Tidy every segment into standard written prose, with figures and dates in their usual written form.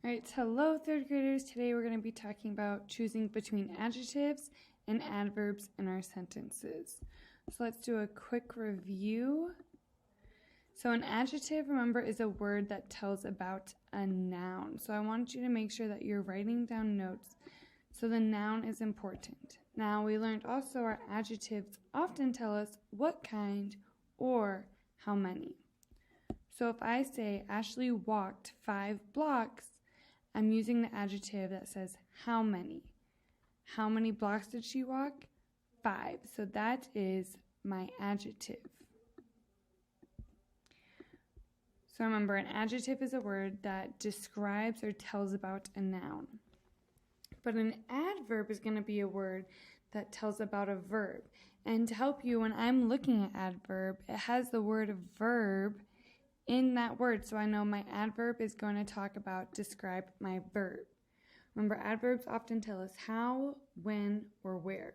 All right, hello third graders. Today we're going to be talking about choosing between adjectives and adverbs in our sentences. So let's do a quick review. So an adjective, remember, is a word that tells about a noun. So I want you to make sure that you're writing down notes. So the noun is important. Now we learned also our adjectives often tell us what kind or how many. So if I say Ashley walked 5 blocks, I'm using the adjective that says how many. How many blocks did she walk? 5. So that is my adjective. So remember, an adjective is a word that describes or tells about a noun. But an adverb is going to be a word that tells about a verb. And to help you, when I'm looking at adverb, it has the word verb in that word, so I know my adverb is going to describe my verb. Remember, adverbs often tell us how, when, or where.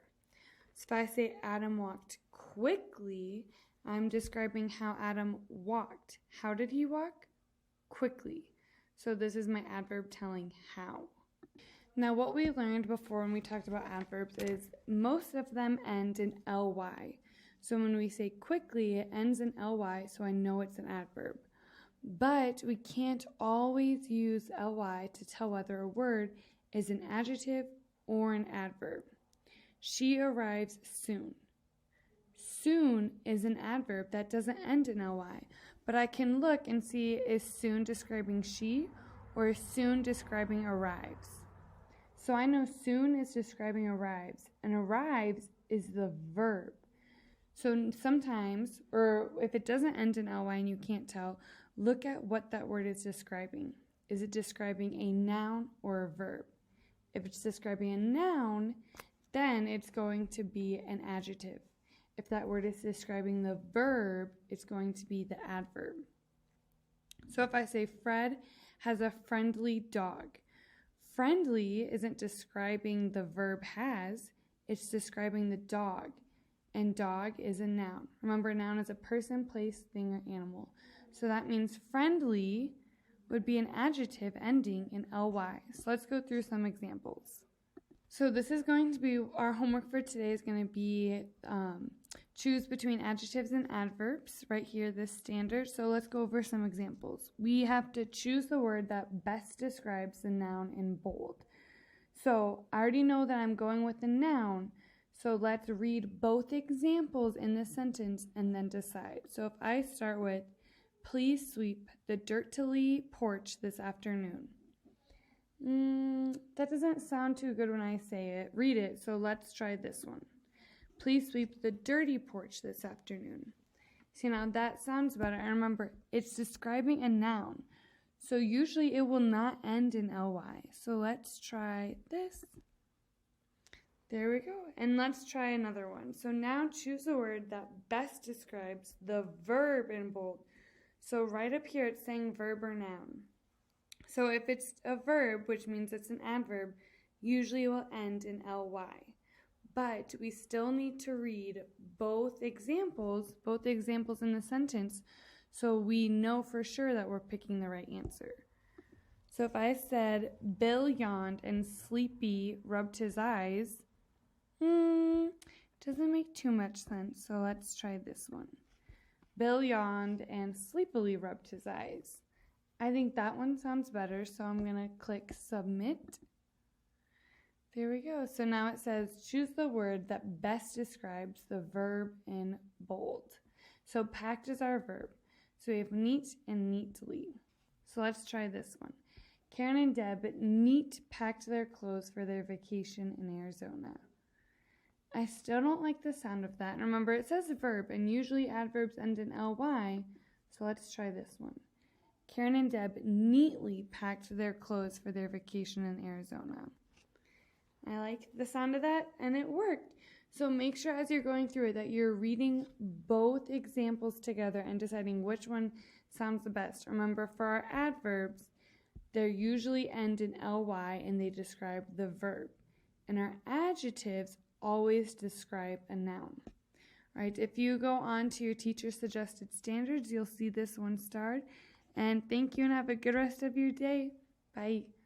So if I say Adam walked quickly, I'm describing how Adam walked. How did he walk? Quickly. So this is my adverb telling how. Now what we learned before when we talked about adverbs is most of them end in ly. So when we say quickly, it ends in ly, so I know it's an adverb. But we can't always use ly to tell whether a word is an adjective or an adverb. She arrives soon. Soon is an adverb that doesn't end in ly, but I can look and see, is soon describing she or is soon describing arrives? So I know soon is describing arrives, and arrives is the verb. So sometimes, or if it doesn't end in ly and you can't tell, look at what that word is describing. Is it describing a noun or a verb? If it's describing a noun, then it's going to be an adjective. If that word is describing the verb, it's going to be the adverb. So if I say Fred has a friendly dog, friendly isn't describing the verb has, it's describing the dog. And dog is a noun. Remember, a noun is a person, place, thing, or animal. So that means friendly would be an adjective ending in ly. So let's go through some examples. So this is going to be, our homework for today is going to be choose between adjectives and adverbs. Right here, this standard. So let's go over some examples. We have to choose the word that best describes the noun in bold. So I already know that I'm going with the noun. So let's read both examples in this sentence and then decide. So if I start with, please sweep the dirtily porch this afternoon. That doesn't sound too good when I say it. Read it, so let's try this one. Please sweep the dirty porch this afternoon. See, now that sounds better. And remember, it's describing a noun. So usually it will not end in ly. So let's try this. There we go. And let's try another one. So now choose a word that best describes the verb in bold. So right up here it's saying verb or noun. So if it's a verb, which means it's an adverb, usually it will end in ly. But we still need to read both examples in the sentence, so we know for sure that we're picking the right answer. So if I said, Bill yawned and Sleepy rubbed his eyes, doesn't make too much sense, so let's try this one. Bill yawned and sleepily rubbed his eyes. I think that one sounds better, so I'm going to click submit. There we go. So now it says choose the word that best describes the verb in bold. So packed is our verb. So we have neat and neatly. So let's try this one. Karen and Deb neat packed their clothes for their vacation in Arizona. I still don't like the sound of that. And remember, it says verb, and usually adverbs end in ly, so let's try this one. Karen and Deb neatly packed their clothes for their vacation in Arizona. I like the sound of that, and it worked. So make sure as you're going through it that you're reading both examples together and deciding which one sounds the best. Remember, for our adverbs, they usually end in ly and they describe the verb. And our adjectives always describe a noun. All right, if you go on to your teacher suggested standards, you'll see this one starred. And thank you and have a good rest of your day. Bye.